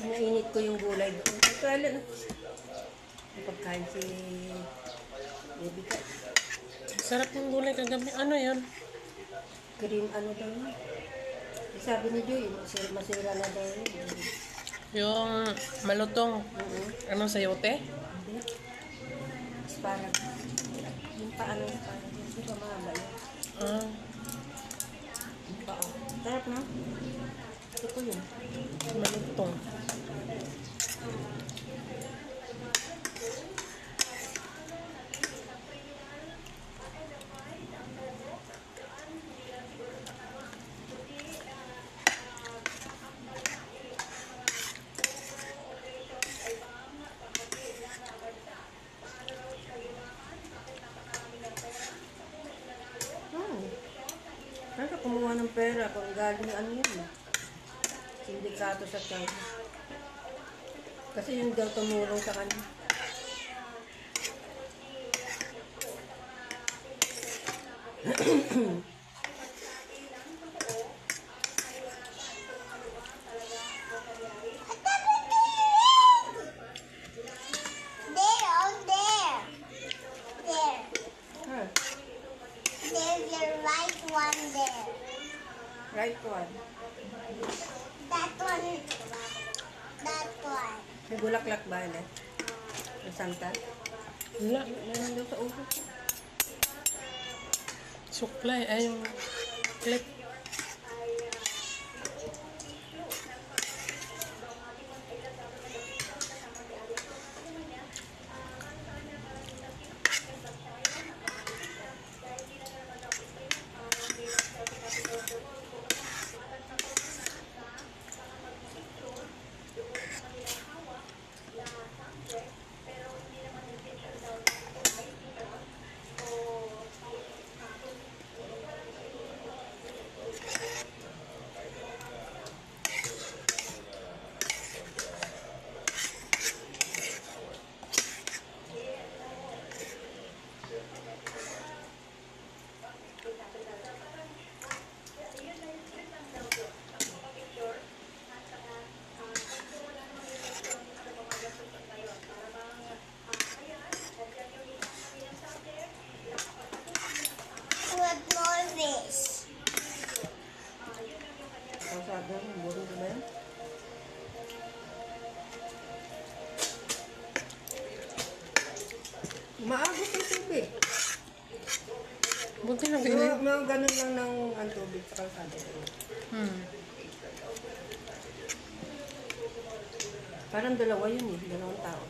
Nainit ko yung gulay doon. Kala na. Pagkain si Baby Kat. Sarap ng gulay kagabi. Ano yun? Cream ano daw yun. Sabi ni Joy, masira na daw yun. Yung malutong. Ano, sayote? Hindi. Parang, yung paano yung paano. Hindi pa mahaba yun. Ah. Yung pao. Sarap na. Ito ko yun. Malutong. Saan ka kumuha ng pera kung galing ano yun? Sindikato sa China. Kasi yung daw tumulong sa kanya. There's your right one there. Right one. That one. That one. May bulaklak ba yun eh? Yung santa? Wala. Meron daw sa ulo. Suklay. Ay, yung clip. With more fish. Ang sabi mo, buro ba yan? Maagot yung tubig. Buti na ganyan. Mga ganun lang ng ang tubig sa kalsada. Parang dalawa yun eh, dalawang tao.